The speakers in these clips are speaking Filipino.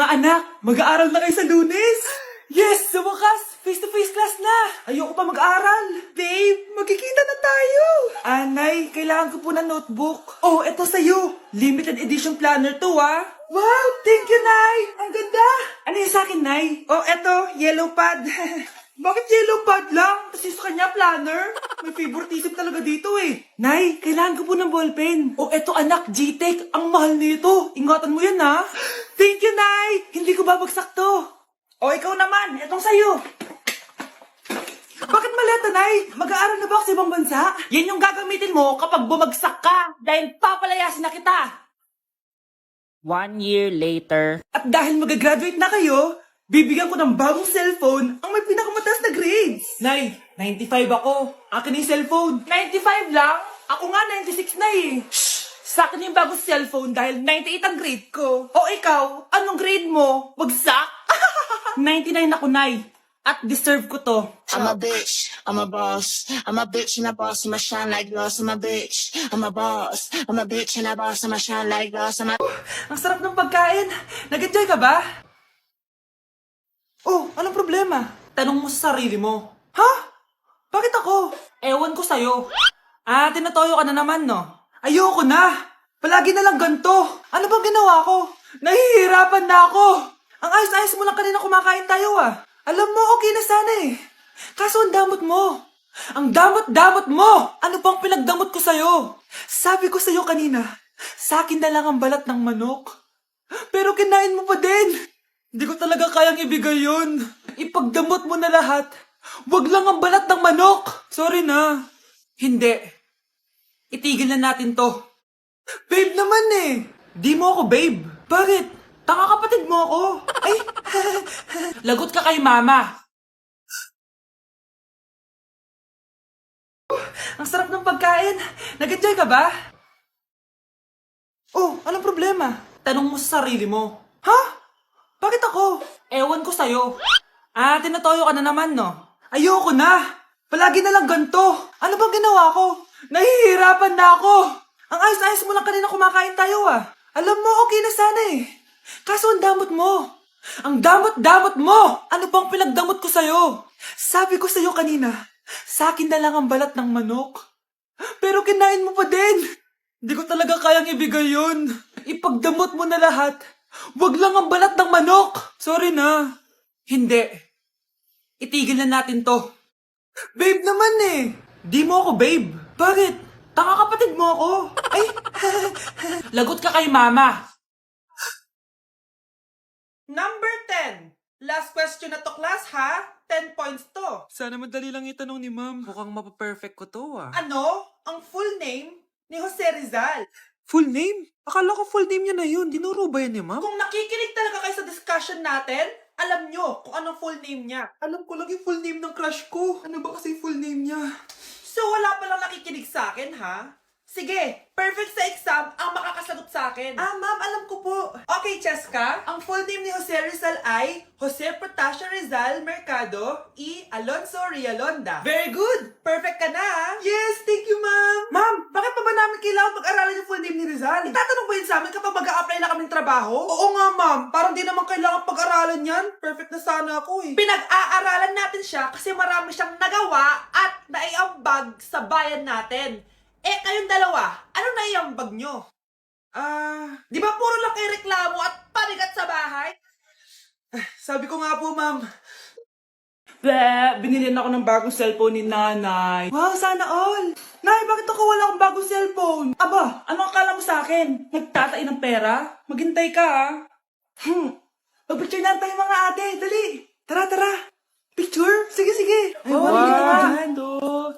Mga anak, mag-aaral na kayo sa Lunes! Yes! Sa wakas! Face-to-face class na! Ayoko pa mag-aral! Babe, magkikita na tayo! Anay, kailangan ko po ng notebook. Oh, eto sa'yo! Limited edition planner to, ah! Wow! Thank you, Nay! Ang ganda! Ano yung sa akin, Nay? Oh, eto, yellow pad. Bakit yellow pad lang? Tapos yung sa kanya, planner? May favoritism talaga dito eh. Nay, kailangan ko po ng ballpen. Oh, eto anak, G-Tech. Ang mahal nito. Ingatan mo yan, ha? Thank you, Nay! Hindi ko babagsak to. O, ikaw naman. Etong sa'yo. Bakit maleta, Nay? Mag-aaral na ba ako sa ibang bansa? Yan yung gagamitin mo kapag bumagsak ka. Dahil papalayasin na kita. 1 year later. At dahil mag-graduate na kayo, bibigyan ko ng bagong cellphone ang may pinakamataas na grades. Nay, 95 ako. Akin yung cellphone. 95 lang? Ako nga 96 na eh. Shh! Sa akin yung bagong cellphone dahil 98 ang grade ko. O ikaw, anong grade mo? Bagsak? 99 ako, Nay. At deserve ko to. I'm a bitch, I'm a boss. I'm a bitch and a boss, I'ma shine like gloss. I'm a bitch, I'm a boss. I'm a bitch and a boss, I'ma shine like gloss. Ang sarap ng pagkain. Nag-enjoy ka ba? Oh, anong problema? Tanong mo sa sarili mo. Ha? Bakit ako? Ewan ko sa'yo. Ah, tinatoyo ka na naman, no? Ayoko na. Palagi na lang ganito. Ano bang ginawa ko? Nahihirapan na ako. Ang ayos-ayos mo lang kanina kumakain tayo, ah. Alam mo, okay na sana eh. Kaso ang damot mo. Ang damot-damot mo! Ano bang pinagdamot ko sa'yo? Sabi ko sa'yo kanina, sa akin na lang ang balat ng manok. Pero kinain mo pa din. Hindi ko talaga kayang ibigay yun. Ipagdamot mo na lahat. Wag lang ang balat ng manok. Sorry na. Hindi. Itigil na natin to. Babe naman eh. Di mo ako babe. Bakit? Tanga kapatid mo ako. Ay, lagot ka kay mama. Ang sarap ng pagkain. Nag-enjoy ka ba? Oh, anong problema? Tanong mo sa sarili mo. Ha? Bakit ako? Ewan ko sa'yo. Ah, tinatoyo ka na naman, no? Ayoko na. Palagi na lang ganito. Ano bang ginawa ko? Nahihirapan na ako. Ang ayos-ayos mo lang kanina kumakain tayo, ah. Alam mo, okay na sana eh. Kaso ang damot mo. Ang damot-damot mo. Ano bang pinagdamot ko sa'yo? Sabi ko sa'yo kanina, sa akin na lang ang balat ng manok. Pero kinain mo pa din. Hindi ko talaga kayang ibigay yun. Ipagdamot mo na lahat. Wag lang ang balat ng manok. Sorry na. Hindi. Itigil na natin to. Babe naman eh. Di mo ako babe. Bakit? Tanga kapatid mo ako. Ay, lagot ka kay mama. Number 10. Last question na to, class, ha? 10 points to. Sana madali lang itanong ni ma'am. Mukhang mapaperfect ko to, ah. Ano? Ang full name ni Jose Rizal. Full name? Akala ko full name niya na yun. Dinuro ba yan ni ma'am? Kung nakikinig talaga kayo sa discussion natin, alam nyo kung anong full name niya. Alam ko lang yung full name ng crush ko. Ano ba kasi full name niya? So wala palang nakikinig sa akin, ha? Sige, perfect sa exam ang makakasagot sa akin. Ah, ma'am, alam ko po. Okay, Cheska, ang full name ni Jose Rizal ay Jose Protasio Rizal Mercado y Alonso Rialonda. Very good! Perfect ka na, ha? Yes, thank you, ma'am. Ma'am, bakit pa ba namin kailangan pag-aralan yung full name ni Rizal? Itatanong ba yun sa amin kapag mag-a-apply na kaming trabaho? Oo nga, ma'am. Parang di naman kailangan pag-aralan yan. Perfect na sana ako, eh. Pinag-aaralan natin siya kasi marami siyang nagawa at naiambag sa bayan natin. Eh, kayong dalawa, ano na iambag nyo? Di ba puro lang kayo reklamo at panigat sa bahay? Sabi ko nga po, ma'am. Binilihan ako ng bagong cellphone ni nanay. Wow, sana all! Nay, bakit ako wala akong bagong cellphone? Aba, ano akala mo sa akin? Nagtatain ng pera? Maghintay ka, ah. Mag-picture na tayo mga ate. Dali. Tara, tara. Picture? Sige, sige. Ay, wow.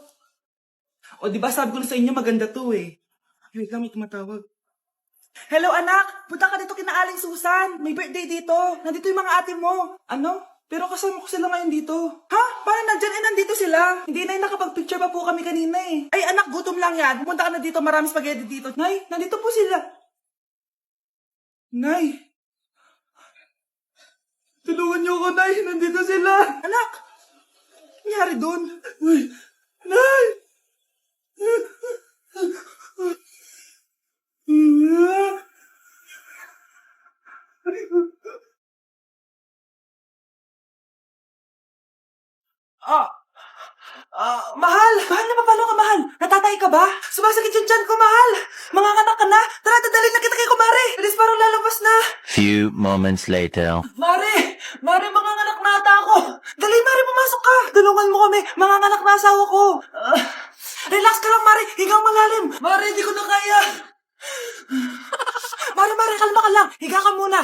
O, di ba sabi ko na sa inyo maganda to eh. Wait lang, may tumatawag. Hello, anak! Punta ka dito kina Aling Susan. May birthday dito. Nandito yung mga ate mo. Ano? Pero kasama ko sila ngayon dito. Ha? Parang nandyan eh, nandito sila. Hindi na nakapag-picture pa po kami kanina eh. Ay, anak, gutom lang yan. Pumunta ka na dito, marami spaghetti dito. Nay, nandito po sila. Nay. Tulungan niyo ako, Nay. Nandito sila. Anak! Nangyari doon? Nay! Mahal! Mahal na paano ka, mahal? Natatay ka ba? Sumasakit yung tiyan ko, mahal! Manganganak ka na? Tara, dadalhin na kita kay kumare! Alis parang lalabas na! Few moments later. Mare! Mare, manganganak na ata ako! Dali, Mare, pumasok ka! Tulungan mo kami! Manganganak na asawa ko! Relax ka lang, Mare! Higang malalim! Mare, hindi ko na kaya! Mare, kalma ka lang! Higa ka muna!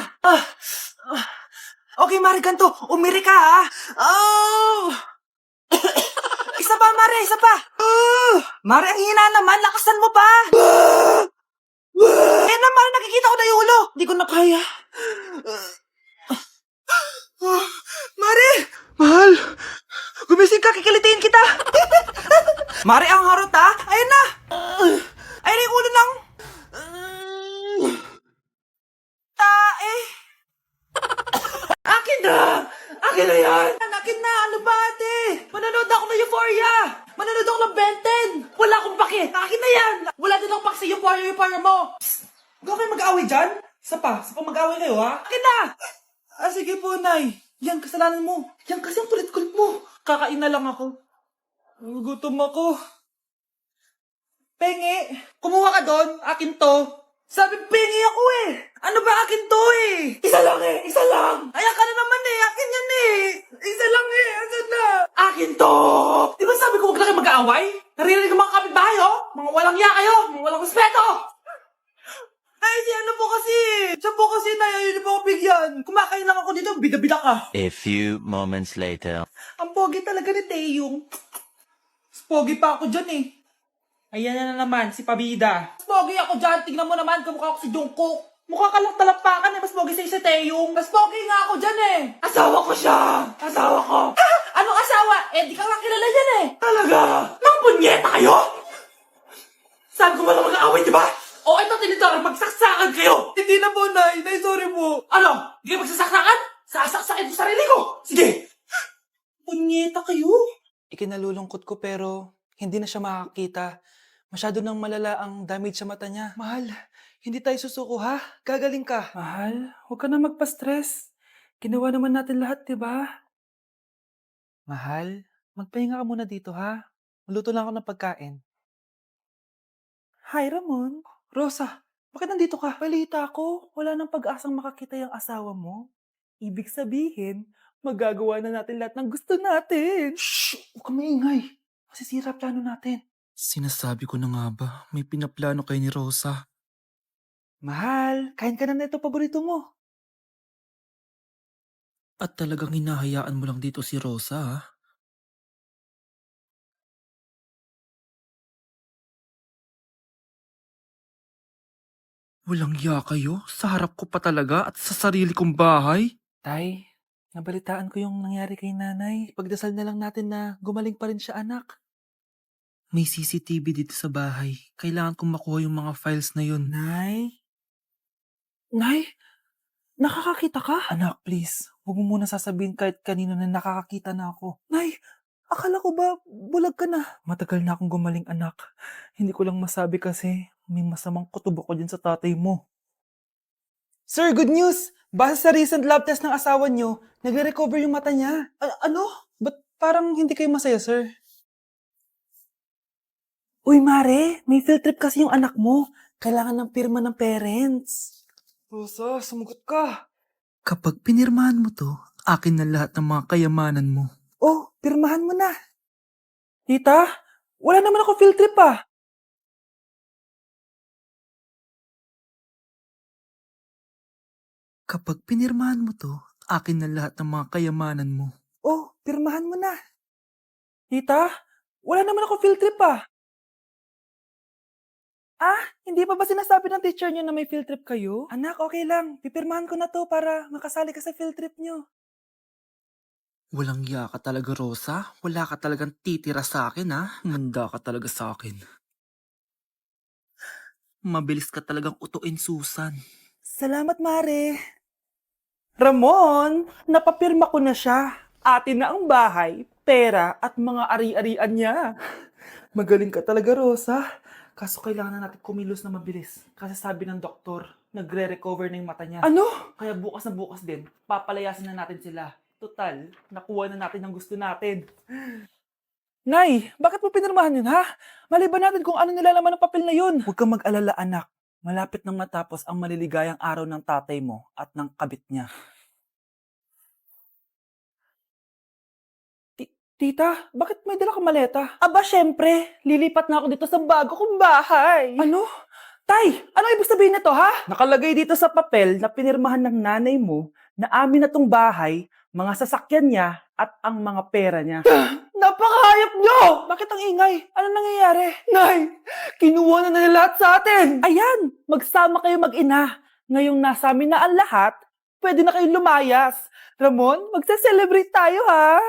Okay, Mare, ganito. Umiri ka, ha? Isa pa, Mare! Isa pa! Mare, ang hina naman! Lakasan mo pa! Eh na, Mare, nakikita ko na yung ulo! Hindi ko na kaya. Mare! Mahal! Gumising ka, kikilitiin kita! Mare, ang harot, ha? Ayun na! Ayun na yung ulo ng... tae! Akin na! Akin na yan! Akin na! Ano ba, ate? Manonood ako ng Euphoria! Manonood ako ng Ben 10! Wala akong pake! Akin na yan! Wala din akong pake sa Euphoria mo! Huwag kayo mag-away dyan? Sa pa mag-away kayo, ha? Akin na! Sige po, Nay. Yan, kasalanan mo. Yan kasi ang kulit-kulit mo. Kakain na lang ako. Gutom ako. Pengi, kumuha ka doon. Akin to. Sabi, pengi ako eh. Ano ba akin to eh? Isa lang eh. Isa lang. Ayan ka na naman eh. Akin yan eh. Isa lang eh. Asan na? Akin to. Di ba sabi ko huwag na kayo mag-aaway? Naririnig ang mga kapitbahay oh. Mga walang iya kayo. Mga walang respeto. Ay, si ano po kasi? Siya po kasi na yun po ako bigyan. Kumakain lang ako dito. Bida-bida ka. A few moments later. Ang pogi talaga ni Taeyong. Mas pogi pa ako dyan eh. Ayan na naman, si Pabida. Mas pogi ako dyan. Tignan mo naman, kamukha ako si Jungkook. Mukha ka lang talapakan eh. Mas pogi sa'yo si Taeyong. Mas pogi nga ako dyan eh. Asawa ko siya. Asawa ko. Ha? Anong asawa? Eh, di ka lang kilala yan eh. Talaga? Nang punyeta kayo? Saan ko malang mag-aaway, di ba? O, ito, Tinidor, magsaksakan kayo! Hindi na po, Nay. Nay, sorry po. Ano? Hindi kayo magsasaksakan? Sasaksakin ko sarili ko! Sige! Punyeta kayo? Ikinalulungkot ko pero hindi na siya makakita. Masyado nang malala ang damage sa mata niya. Mahal, hindi tayo susuko ha? Gagaling ka. Mahal, huwag ka na magpa-stress. Ginawa naman natin lahat, di ba? Mahal, magpahinga ka muna dito ha? Maluto lang ako ng pagkain. Hi, Ramon. Rosa, bakit nandito ka? Balita ko, wala nang pag-asang makakita yung asawa mo. Ibig sabihin, magagawa na natin lahat ng gusto natin. Shh! Huwag ka maingay. Masisira plano natin. Sinasabi ko na nga ba, may pinaplano kayo ni Rosa. Mahal, kain ka na nito paborito mo. At talagang hinahayaan mo lang dito si Rosa, ha? Walang iya kayo? Sa harap ko pa talaga at sa sarili kong bahay? Tay, nabalitaan ko yung nangyari kay nanay. Pagdasal na lang natin na gumaling pa rin siya, anak. May CCTV dito sa bahay. Kailangan kong makuha yung mga files na yun. Nay? Nay? Nakakakita ka? Anak, please. Huwag mo muna sasabihin kahit kanino na nakakakita na ako. Nay, akala ko ba bulag ka na? Matagal na akong gumaling, anak. Hindi ko lang masabi kasi may masamang kutob ako dyan sa tatay mo. Sir, good news! Base sa recent lab test ng asawa nyo, nagre-recover yung mata niya. Ano? Ba't parang hindi kayo masaya, sir? Uy, Mare, may field trip kasi yung anak mo. Kailangan ng pirma ng parents. Rosa, sumugot ka. Kapag pinirmahan mo to, akin na lahat ng mga kayamanan mo. Oh, pirmahan mo na. Tita, wala naman ako field trip ah. Kapag pinirmahan mo to, akin na lahat ng mga kayamanan mo. Oh, pirmahan mo na. Tita, wala naman ako field trip ah. Ah, hindi pa ba sinasabi ng teacher niyo na may field trip kayo? Anak, okay lang. Pipirmahan ko na to para makasali ka sa field trip niyo. Walang iya ka talaga, Rosa. Wala ka talagang titira sa akin, ha? Manda ka talaga sa akin. Mabilis ka talagang utuin, Susan. Salamat, Mare. Ramon, napapirma ko na siya. Atin na ang bahay, pera at mga ari-arian niya. Magaling ka talaga, Rosa. Kaso kailangan na natin kumilos na mabilis. Kasi sabi ng doktor, nagre-recover na yung mata niya. Ano? Kaya bukas na bukas din, papalayasin na natin sila. Total, nakuha na natin ang gusto natin. Nay, bakit mo pinirmahan yun, ha? Maliban natin kung ano nilalaman ng papel na yun. Huwag kang mag-alala, anak. Malapit nang matapos ang maliligayang araw ng tatay mo at ng kabit niya. Tita, bakit may dala kang maleta? Aba, syempre. Lilipat na ako dito sa bago kong bahay. Ano? Tay, ano ibig sabihin nito, ha? Nakalagay dito sa papel na pinirmahan ng nanay mo na amin na tong bahay, mga sasakyan niya, at ang mga pera niya. Napakahayop nyo! Bakit ang ingay? Ano nangyayari? Nay, kinuha na nila lahat sa atin! Ayan, magsama kayo mag-ina. Ngayong nasa amin na ang lahat, pwede na kayong lumayas. Ramon, magsa-celebrate tayo, ha?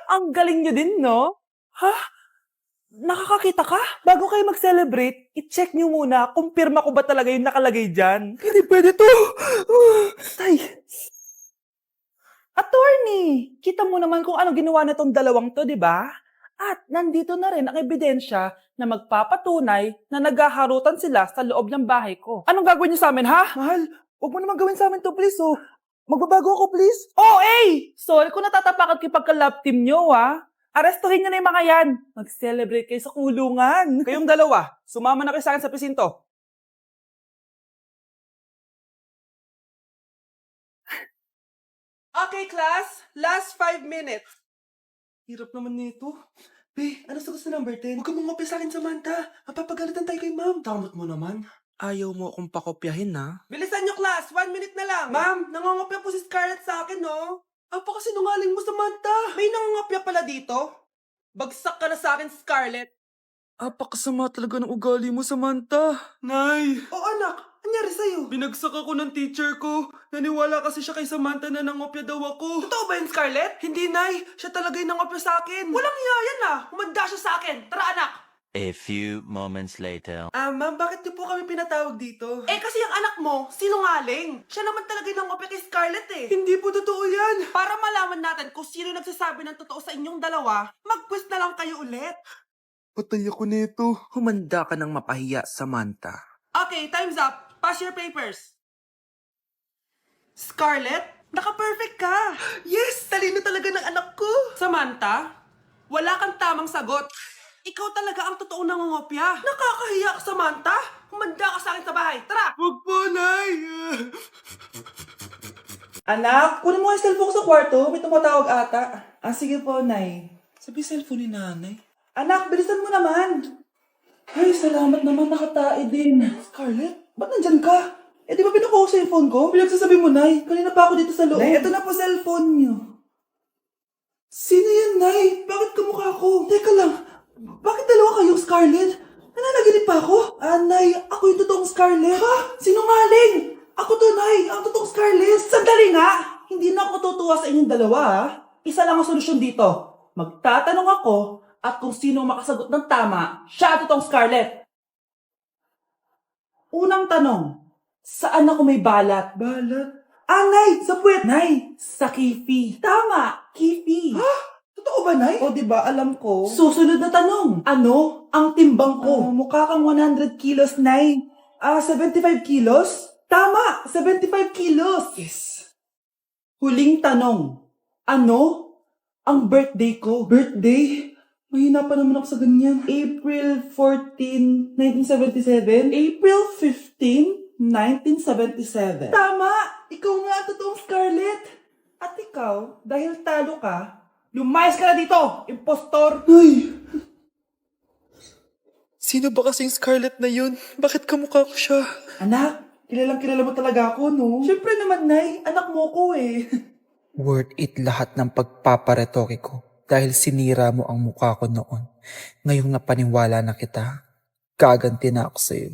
Ang galing nyo din, no? Ha? Nakakakita ka? Bago kayo mag-celebrate, i-check nyo muna kung pirma ko ba talaga yung nakalagay dyan. Hindi pwede to! Tay! Attorney! Kita mo naman kung ano ginawa na tong dalawang to, di ba? At nandito na rin ang ebidensya na magpapatunay na naghaharutan sila sa loob ng bahay ko. Anong gagawin niyo sa amin, ha? Mahal, huwag mo naman gawin sa amin to, please, oh. Magbabago ako, please. Oh, sorry kung natatapakan kayo pagka-love team nyo, ha? Arestuhin nyo na yung mga yan. Mag-celebrate kayo sa kulungan. Kayong dalawa, sumama na kayo sa akin sa presinto. Okay, class. Last 5 minutes. Hirap naman nito. Be, ano sagot sa number 10? Huwag ka mong kopya sa akin, Samantha. Mapapagalitan tayo kay ma'am. Tamot mo naman. Ayaw mo akong pakopyahin, ha? Bilisan nyo, class. 1 minute na lang. Ma'am, nangongopya po si Scarlett sa akin, no? Apakasinungaling mo, Samantha. May nangongopya pala dito. Bagsak ka na sa akin, Scarlett. Apakasama talaga ng ugali mo, Samantha. Nay! Oo, anak. Anyari sa'yo? Binagsak ako ng teacher ko. Naniwala kasi siya kay Samantha na nangopya daw ako. Totoo ba yun, Scarlett? Hindi, Nay. Siya talaga yung nangopya sa akin. Walang iya yan, ah. Humanda siya sa akin. Tara, anak. A few moments later. Ma'am, bakit niyo po kami pinatawag dito? Kasi ang anak mo, sinungaling. Siya naman talaga yung nangopya kay Scarlett, eh. Hindi po totoo yan. Para malaman natin kung sino nagsasabi ng totoo sa inyong dalawa, mag-quiz na lang kayo ulit. Patay ako nito. Humanda ka ng mapahiya, Samantha. Okay, time's up. Pass your papers. Scarlett, naka-perfect ka. Yes, talino talaga ng anak ko. Samantha, wala kang tamang sagot. Ikaw talaga ang totoong nangongopya. Nakakahiya ka, Samantha. Humanda ka sa akin sa bahay. Tara! Huwag po, Nay. Anak, kunin mo ang cellphone ko sa kwarto. May tumatawag ata. Sige po, Nay. Sabi cellphone ni Nanay. Anak, bilisan mo naman. Ay, salamat naman, nakatae din. Scarlett, ba't nandyan ka? Di ba pinukuha ko sa cellphone ko? Pinagsasabi mo, Nay. Kanina pa ako dito sa loob. Nay, eto na po cellphone niyo. Sino yan, Nay? Bakit kamukha ko? Teka lang, bakit dalawa kayong Scarlett? Nananaginip pa ako? Nay, ako yung totoong Scarlett. Ha? Sinungaling! Ako to, Nay. Ang totoong Scarlett. Sandali nga! Hindi na ako tutuwa sa inyong dalawa, ha? Isa lang ang solusyon dito. Magtatanong ako at kung sino makasagot ng tama, siya totoong Scarlett. Unang tanong, saan ako may balat? Balat? Nay, sa puwet. Nay, sa kifi. Tama, kifi. Ha? Totoo ba, Nay? O, diba, alam ko. Susunod na tanong. Ano ang timbang ko? Mukha kang 100 kilos, Nay. 75 kilos? Tama, 75 kilos. Yes. Huling tanong. Ano ang birthday ko? Birthday? Mahina pa naman ako sa ganyan. April 14, 1977? April 15, 1977. Tama! Ikaw nga ang totoong Scarlett. At ikaw, dahil talo ka, lumayas ka na dito, impostor! Ay! Sino ba kasing Scarlett na yun? Bakit kamukha ko siya? Anak, kilala mo talaga ako, no? Siyempre naman, Nay. Anak mo ko, eh. Worth it lahat ng pagpaparetoke ko dahil sinira mo ang mukha ko noon. Ngayong napaniwala na kita, gaganti na ako sa'yo.